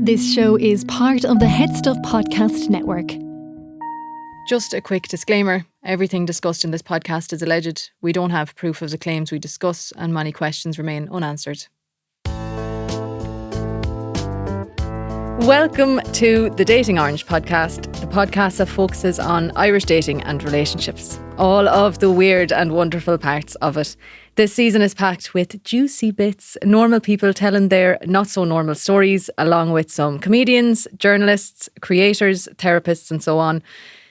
This show is part of the HeadStuff Podcast Network. Just a quick disclaimer, everything discussed in this podcast is alleged. We don't have proof of the claims we discuss and many questions remain unanswered. Welcome to the Dating Orange podcast, the podcast that focuses on Irish dating and relationships. All of the weird and wonderful parts of it. This season is packed with juicy bits, normal people telling their not so normal stories, along with some comedians, journalists, creators, therapists and so on.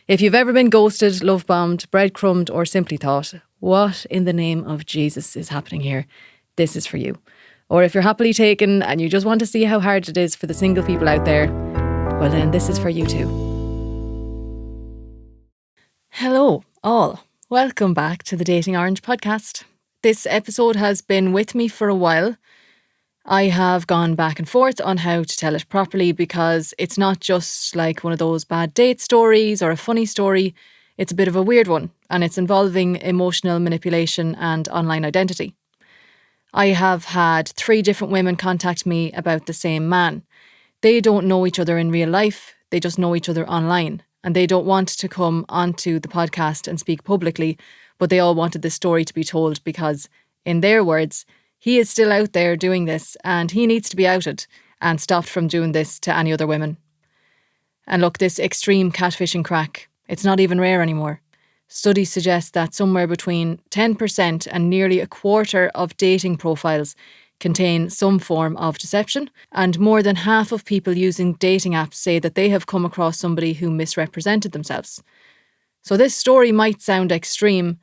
If you've ever been ghosted, love-bombed, breadcrumbed or simply thought, what in the name of Jesus is happening here? This is for you. Or if you're happily taken and you just want to see how hard it is for the single people out there, well then this is for you too. Hello all, welcome back to the Dating Orange podcast. This episode has been with me for a while. I have gone back and forth on how to tell it properly because it's not just like one of those bad date stories or a funny story. It's a bit of a weird one and it's involving emotional manipulation and online identity. I have had 3 different women contact me about the same man. They don't know each other in real life, they just know each other online. And they don't want to come onto the podcast and speak publicly, but they all wanted this story to be told because, in their words, he is still out there doing this and he needs to be outed and stopped from doing this to any other women. And look, this extreme catfishing crack, it's not even rare anymore. Studies suggest that somewhere between 10% and nearly a quarter of dating profiles contain some form of deception, and more than half of people using dating apps say that they have come across somebody who misrepresented themselves. So this story might sound extreme,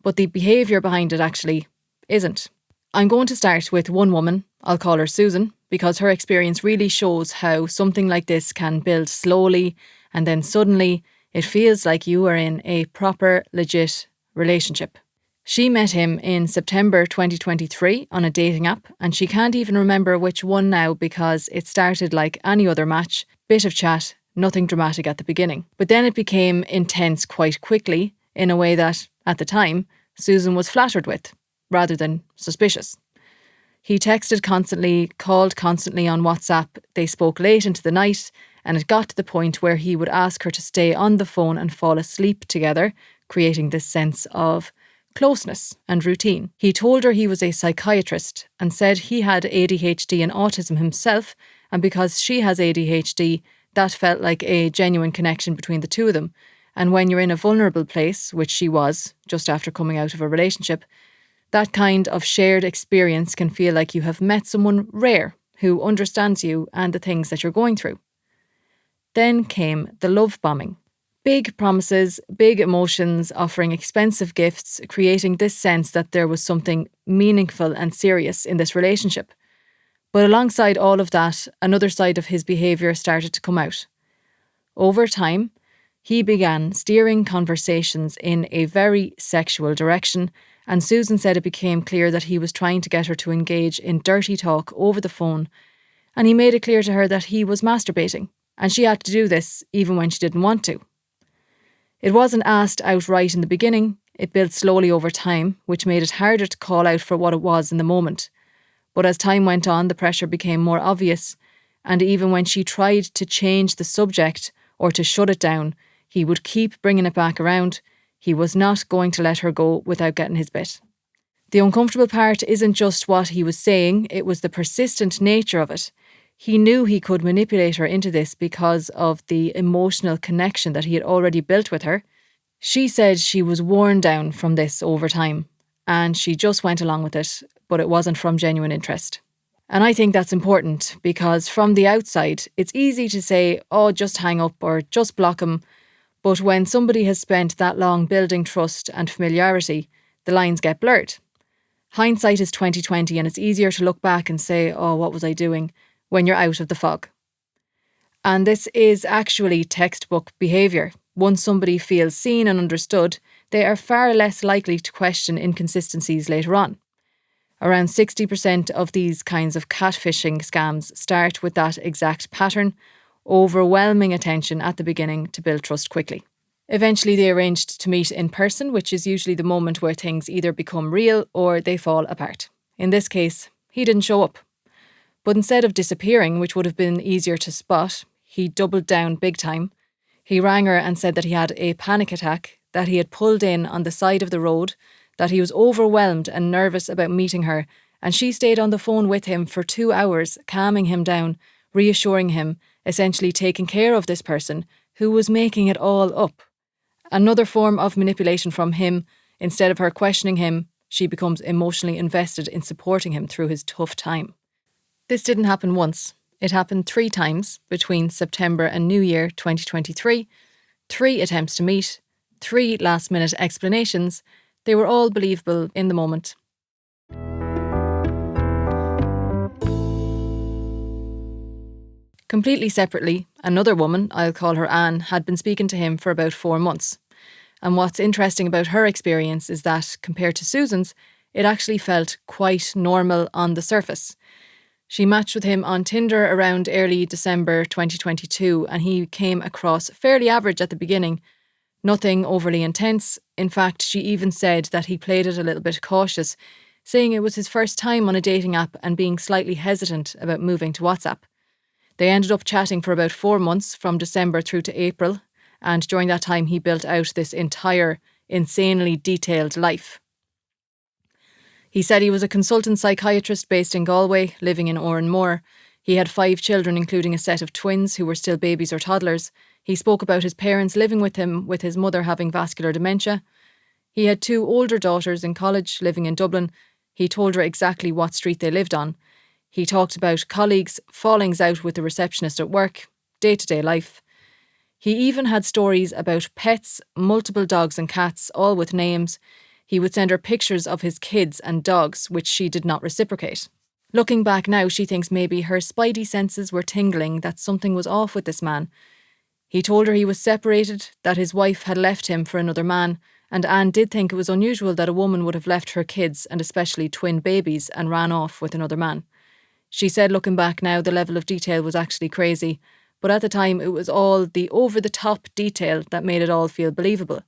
but the behaviour behind it actually isn't. I'm going to start with one woman, I'll call her Susan, because her experience really shows how something like this can build slowly and then suddenly it feels like you are in a proper, legit relationship. She met him in September 2023 on a dating app and she can't even remember which one now because it started like any other match, bit of chat, nothing dramatic at the beginning. But then it became intense quite quickly in a way that, at the time, Susan was flattered with, rather than suspicious. He texted constantly, called constantly on WhatsApp, they spoke late into the night, and it got to the point where he would ask her to stay on the phone and fall asleep together, creating this sense of closeness and routine. He told her he was a psychiatrist and said he had ADHD and autism himself, and because she has ADHD, that felt like a genuine connection between the two of them. And when you're in a vulnerable place, which she was, just after coming out of a relationship, that kind of shared experience can feel like you have met someone rare who understands you and the things that you're going through. Then came the love bombing. Big promises, big emotions, offering expensive gifts, creating this sense that there was something meaningful and serious in this relationship. But alongside all of that, another side of his behaviour started to come out. Over time, he began steering conversations in a very sexual direction, and Susan said it became clear that he was trying to get her to engage in dirty talk over the phone, and he made it clear to her that he was masturbating. And she had to do this even when she didn't want to. It wasn't asked outright in the beginning, it built slowly over time, which made it harder to call out for what it was in the moment. But as time went on, the pressure became more obvious, and even when she tried to change the subject or to shut it down, he would keep bringing it back around. He was not going to let her go without getting his bit. The uncomfortable part isn't just what he was saying, it was the persistent nature of it. He knew he could manipulate her into this because of the emotional connection that he had already built with her. She said she was worn down from this over time, and she just went along with it, but it wasn't from genuine interest. And I think that's important because from the outside, it's easy to say, oh, just hang up or just block him. But when somebody has spent that long building trust and familiarity, the lines get blurred. Hindsight is 20/20 and it's easier to look back and say, oh, what was I doing? When you're out of the fog. And this is actually textbook behaviour. Once somebody feels seen and understood, they are far less likely to question inconsistencies later on. Around 60% of these kinds of catfishing scams start with that exact pattern, overwhelming attention at the beginning to build trust quickly. Eventually they arranged to meet in person, which is usually the moment where things either become real or they fall apart. In this case, he didn't show up. But instead of disappearing, which would have been easier to spot, he doubled down big time. He rang her and said that he had a panic attack, that he had pulled in on the side of the road, that he was overwhelmed and nervous about meeting her, and she stayed on the phone with him for 2 hours, calming him down, reassuring him, essentially taking care of this person who was making it all up. Another form of manipulation from him. Instead of her questioning him, she becomes emotionally invested in supporting him through his tough time. This didn't happen once. It happened 3 times between September and New Year 2023. 3 attempts to meet, 3 last-minute explanations. They were all believable in the moment. Completely separately, another woman, I'll call her Anne, had been speaking to him for about 4 months. And what's interesting about her experience is that, compared to Susan's, it actually felt quite normal on the surface. She matched with him on Tinder around early December 2022, and he came across fairly average at the beginning. Nothing overly intense. In fact, she even said that he played it a little bit cautious, saying it was his first time on a dating app and being slightly hesitant about moving to WhatsApp. They ended up chatting for about 4 months, from December through to April, and during that time he built out this entire, insanely detailed life. He said he was a consultant psychiatrist based in Galway, living in Oranmore. He had 5 children, including a set of twins who were still babies or toddlers. He spoke about his parents living with him, with his mother having vascular dementia. He had 2 older daughters in college, living in Dublin. He told her exactly what street they lived on. He talked about colleagues, fallings out with the receptionist at work, day-to-day life. He even had stories about pets, multiple dogs and cats, all with names. He would send her pictures of his kids and dogs, which she did not reciprocate. Looking back now, she thinks maybe her spidey senses were tingling, that something was off with this man. He told her he was separated, that his wife had left him for another man, and Anne did think it was unusual that a woman would have left her kids, and especially twin babies, and ran off with another man. She said looking back now, the level of detail was actually crazy, but at the time it was all the over-the-top detail that made it all feel believable.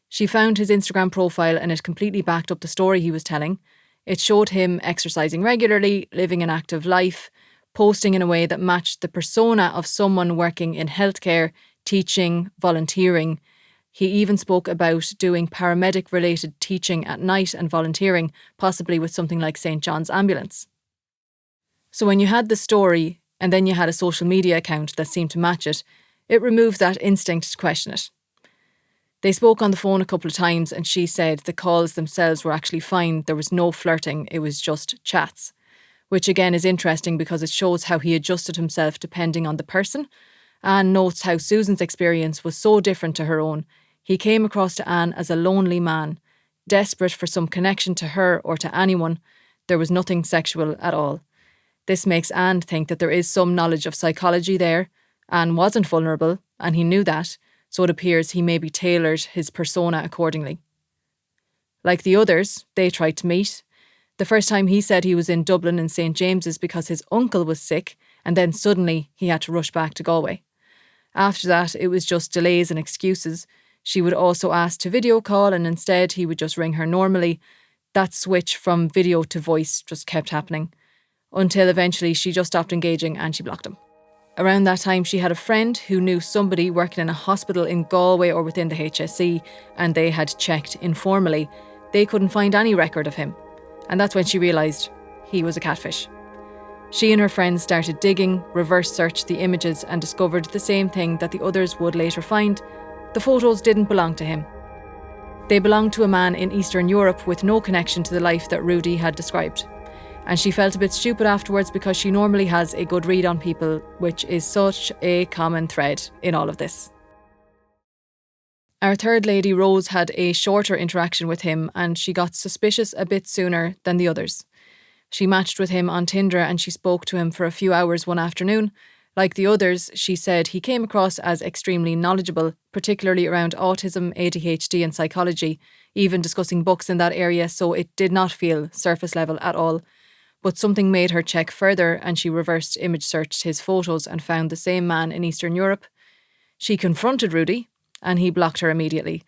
She found his Instagram profile and it completely backed up the story he was telling. It showed him exercising regularly, living an active life, posting in a way that matched the persona of someone working in healthcare, teaching, volunteering. He even spoke about doing paramedic-related teaching at night and volunteering, possibly with something like St. John's Ambulance. So when you had the story and then you had a social media account that seemed to match it, it removed that instinct to question it. They spoke on the phone a couple of times and she said the calls themselves were actually fine. There was no flirting, it was just chats. Which again is interesting because it shows how he adjusted himself depending on the person. Anne notes how Susan's experience was so different to her own. He came across to Anne as a lonely man, desperate for some connection to her or to anyone. There was nothing sexual at all. This makes Anne think that there is some knowledge of psychology there. Anne wasn't vulnerable and he knew that. So it appears he maybe tailored his persona accordingly. Like the others, they tried to meet. The first time he said he was in Dublin in St. James's because his uncle was sick, and then suddenly he had to rush back to Galway. After that, it was just delays and excuses. She would also ask to video call and instead he would just ring her normally. That switch from video to voice just kept happening. Until eventually she just stopped engaging and she blocked him. Around that time, she had a friend who knew somebody working in a hospital in Galway or within the HSE, and they had checked informally. They couldn't find any record of him. And that's when she realised he was a catfish. She and her friends started digging, reverse searched the images and discovered the same thing that the others would later find. The photos didn't belong to him. They belonged to a man in Eastern Europe with no connection to the life that Rudy had described. And she felt a bit stupid afterwards because she normally has a good read on people, which is such a common thread in all of this. Our third lady, Rose, had a shorter interaction with him and she got suspicious a bit sooner than the others. She matched with him on Tinder and she spoke to him for a few hours one afternoon. Like the others, she said he came across as extremely knowledgeable, particularly around autism, ADHD and psychology, even discussing books in that area, so it did not feel surface level at all. But something made her check further and she reversed image searched his photos and found the same man in Eastern Europe. She confronted Rudy and he blocked her immediately.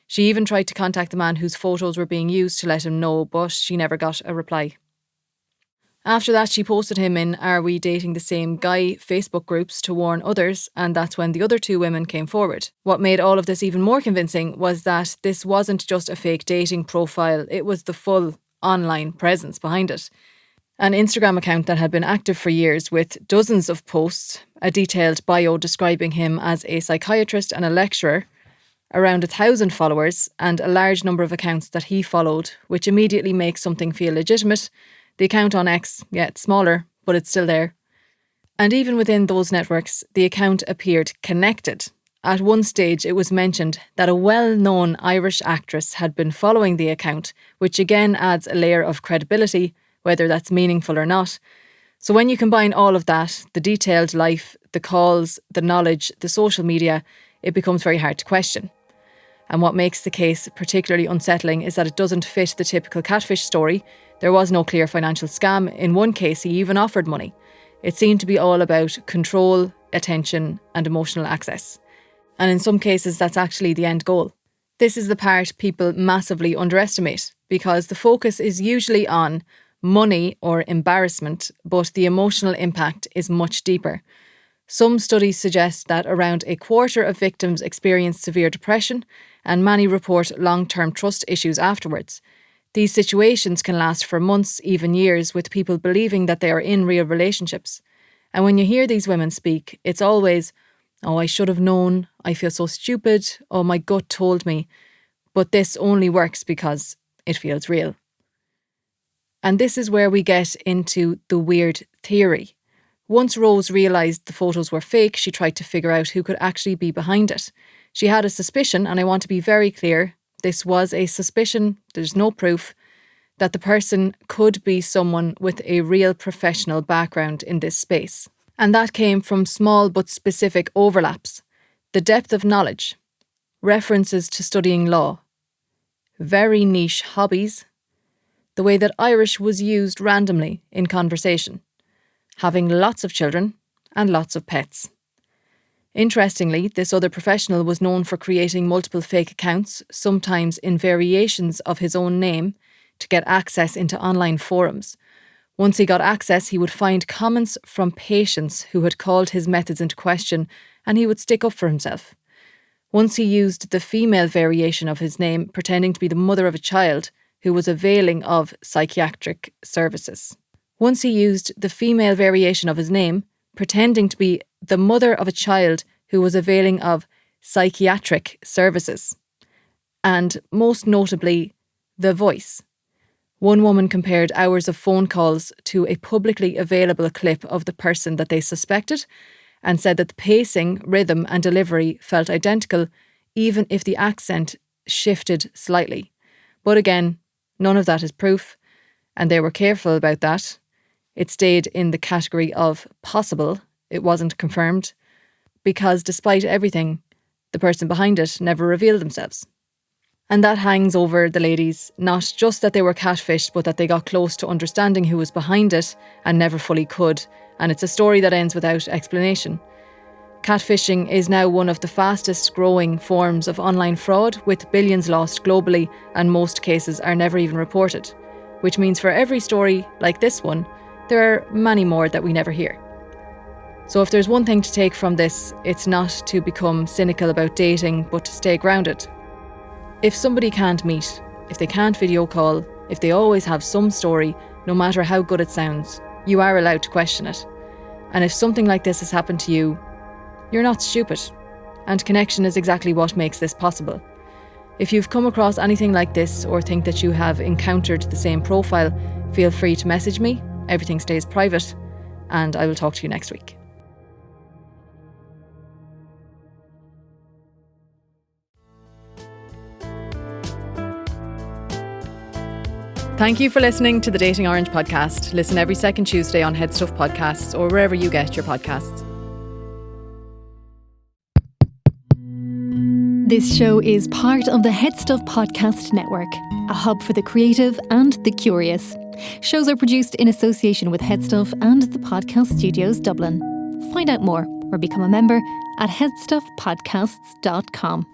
She even tried to contact the man whose photos were being used to let him know, but she never got a reply. After that, she posted him in Are We Dating the Same Guy Facebook groups to warn others, and that's when the other two women came forward. What made all of this even more convincing was that this wasn't just a fake dating profile, it was the full online presence behind it. An Instagram account that had been active for years with dozens of posts, a detailed bio describing him as a psychiatrist and a lecturer, around 1,000 followers, and a large number of accounts that he followed, which immediately makes something feel legitimate. The account on X, it's smaller, but it's still there. And even within those networks, the account appeared connected. At one stage, it was mentioned that a well-known Irish actress had been following the account, which again adds a layer of credibility, whether that's meaningful or not. So when you combine all of that, the detailed life, the calls, the knowledge, the social media, it becomes very hard to question. And what makes the case particularly unsettling is that it doesn't fit the typical catfish story. There was no clear financial scam. In one case, he even offered money. It seemed to be all about control, attention, and emotional access. And in some cases, that's actually the end goal. This is the part people massively underestimate, because the focus is usually on money or embarrassment, but the emotional impact is much deeper. Some studies suggest that around a quarter of victims experience severe depression, and many report long-term trust issues afterwards. These situations can last for months, even years, with people believing that they are in real relationships. And when you hear these women speak, it's always, "Oh, I should have known, I feel so stupid, oh, my gut told me." But this only works because it feels real. And this is where we get into the weird theory. Once Rose realised the photos were fake, she tried to figure out who could actually be behind it. She had a suspicion, and I want to be very clear, this was a suspicion, there's no proof, that the person could be someone with a real professional background in this space. And that came from small but specific overlaps. The depth of knowledge, references to studying law, very niche hobbies, the way that Irish was used randomly in conversation, having lots of children and lots of pets. Interestingly, this other professional was known for creating multiple fake accounts, sometimes in variations of his own name, to get access into online forums. Once he got access, he would find comments from patients who had called his methods into question, and he would stick up for himself. Once he used the female variation of his name, pretending to be the mother of a child who was availing of psychiatric services. Once he used the female variation of his name, pretending to be the mother of a child who was availing of psychiatric services. And most notably, the voice. One woman compared hours of phone calls to a publicly available clip of the person that they suspected, and said that the pacing, rhythm and delivery felt identical, even if the accent shifted slightly. But again, none of that is proof, and they were careful about that. It stayed in the category of possible. It wasn't confirmed, because despite everything, the person behind it never revealed themselves. And that hangs over the ladies, not just that they were catfished, but that they got close to understanding who was behind it and never fully could. And it's a story that ends without explanation. Catfishing is now one of the fastest growing forms of online fraud, with billions lost globally, and most cases are never even reported. Which means for every story like this one, there are many more that we never hear. So if there's one thing to take from this, it's not to become cynical about dating, but to stay grounded. If somebody can't meet, if they can't video call, if they always have some story, no matter how good it sounds, you are allowed to question it. And if something like this has happened to you, you're not stupid. And connection is exactly what makes this possible. If you've come across anything like this or think that you have encountered the same profile, feel free to message me. Everything stays private, and I will talk to you next week. Thank you for listening to the Dating Orange podcast. Listen every second Tuesday on HeadStuff Podcasts or wherever you get your podcasts. This show is part of the HeadStuff Podcast Network, a hub for the creative and the curious. Shows are produced in association with HeadStuff and the Podcast Studios Dublin. Find out more or become a member at headstuffpodcasts.com.